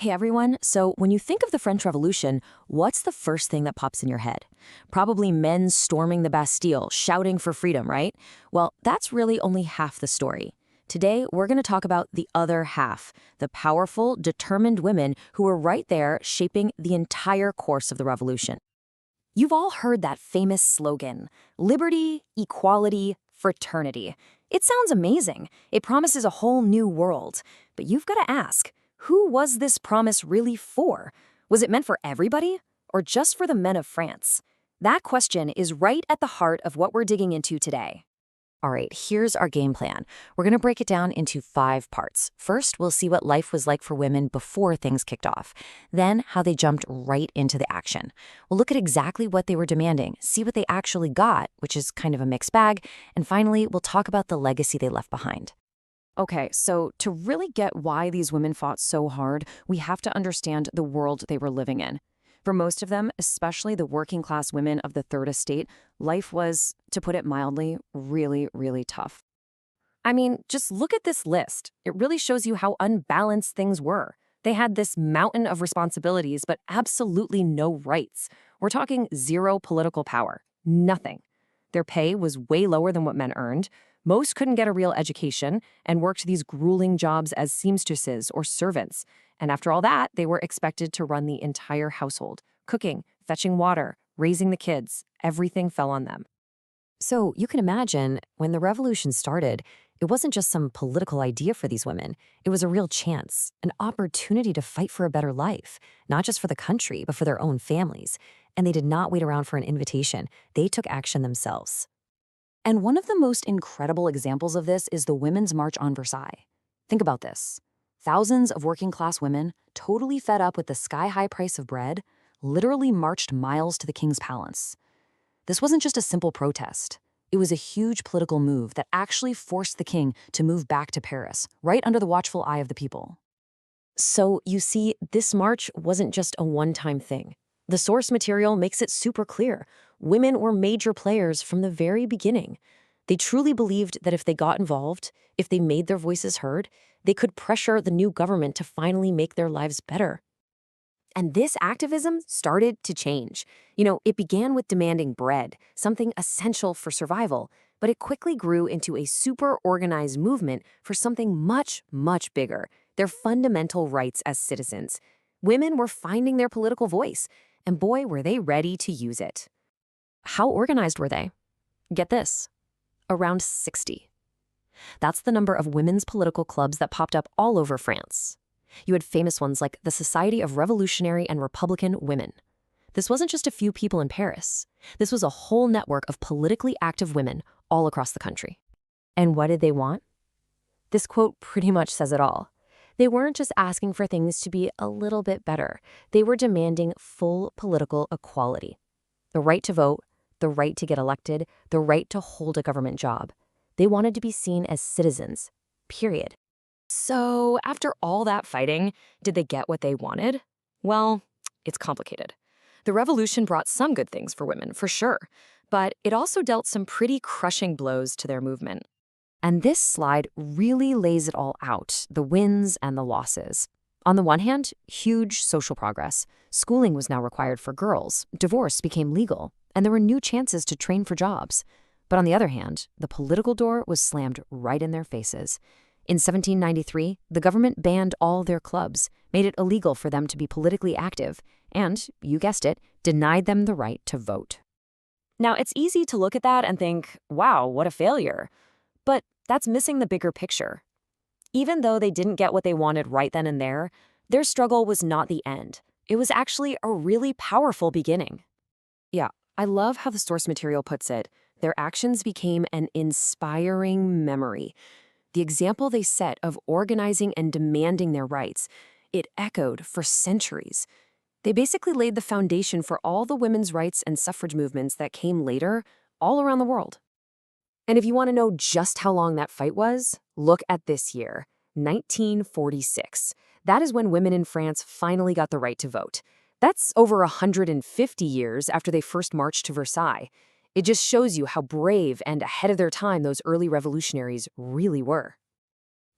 Hey everyone, so when you think of the French Revolution, what's the first thing that pops in your head? Probably men storming the Bastille, shouting for freedom, right? Well, that's really only half the story. Today, we're going to talk about the other half, the powerful, determined women who were right there shaping the entire course of the revolution. You've all heard that famous slogan, liberty, equality, fraternity. It sounds amazing. It promises a whole new world. But you've got to ask, who was this promise really for? Was it meant for everybody, or just for the men of France? That question is right at the heart of what we're digging into today. All right, here's our game plan. We're going to break it down into 5 parts. First, we'll see what life was like for women before things kicked off. Then, how they jumped right into the action. We'll look at exactly what they were demanding, see what they actually got, which is kind of a mixed bag. And finally, we'll talk about the legacy they left behind. Okay, so to really get why these women fought so hard, we have to understand the world they were living in. For most of them, especially the working class women of the Third Estate, life was, to put it mildly, really, really tough. I mean, just look at this list. It really shows you how unbalanced things were. They had this mountain of responsibilities, but absolutely no rights. We're talking zero political power. Nothing. Their pay was way lower than what men earned. Most couldn't get a real education and worked these grueling jobs as seamstresses or servants. And after all that, they were expected to run the entire household, cooking, fetching water, raising the kids. Everything fell on them. So you can imagine, when the revolution started, it wasn't just some political idea for these women. It was a real chance, an opportunity to fight for a better life, not just for the country, but for their own families. And they did not wait around for an invitation. They took action themselves. And one of the most incredible examples of this is the Women's March on Versailles. Think about this. Thousands of working-class women, totally fed up with the sky-high price of bread, literally marched miles to the king's palace. This wasn't just a simple protest. It was a huge political move that actually forced the king to move back to Paris, right under the watchful eye of the people. So, you see, this march wasn't just a one-time thing. The source material makes it super clear. Women were major players from the very beginning. They truly believed that if they got involved, if they made their voices heard, they could pressure the new government to finally make their lives better. And this activism started to change. It began with demanding bread, something essential for survival, but it quickly grew into a super organized movement for something much, much bigger, their fundamental rights as citizens. Women were finding their political voice, and boy, were they ready to use it. How organized were they? Get this, around 60. That's the number of women's political clubs that popped up all over France. You had famous ones like the Society of Revolutionary and Republican Women. This wasn't just a few people in Paris. This was a whole network of politically active women all across the country. And what did they want? This quote pretty much says it all. They weren't just asking for things to be a little bit better. They were demanding full political equality. The right to vote, the right to get elected, the right to hold a government job. They wanted to be seen as citizens, period. So, after all that fighting, did they get what they wanted? Well, it's complicated. The revolution brought some good things for women, for sure, but it also dealt some pretty crushing blows to their movement. And this slide really lays it all out, the wins and the losses. On the one hand, huge social progress. Schooling was now required for girls, divorce became legal, and there were new chances to train for jobs. But on the other hand, the political door was slammed right in their faces. In 1793, the government banned all their clubs, made it illegal for them to be politically active, and, you guessed it, denied them the right to vote. Now, it's easy to look at that and think, wow, what a failure. But that's missing the bigger picture. Even though they didn't get what they wanted right then and there, their struggle was not the end. It was actually a really powerful beginning. Yeah, I love how the source material puts it. Their actions became an inspiring memory. The example they set of organizing and demanding their rights, it echoed for centuries. They basically laid the foundation for all the women's rights and suffrage movements that came later, all around the world. And if you want to know just how long that fight was, look at this year, 1946. That is when women in France finally got the right to vote. That's over 150 years after they first marched to Versailles. It just shows you how brave and ahead of their time those early revolutionaries really were.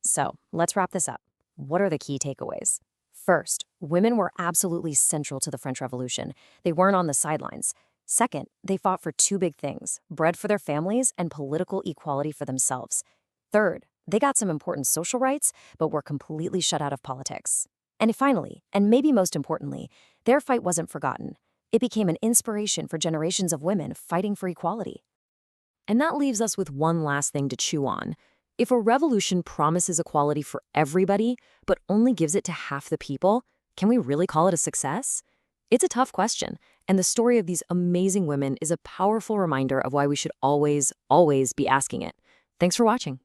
So, let's wrap this up. What are the key takeaways? First, women were absolutely central to the French Revolution. They weren't on the sidelines. Second, they fought for two big things: bread for their families and political equality for themselves. Third, they got some important social rights, but were completely shut out of politics. And finally, and maybe most importantly, their fight wasn't forgotten. It became an inspiration for generations of women fighting for equality. And that leaves us with one last thing to chew on. If a revolution promises equality for everybody, but only gives it to half the people, can we really call it a success? It's a tough question, and the story of these amazing women is a powerful reminder of why we should always, always be asking it. Thanks for watching.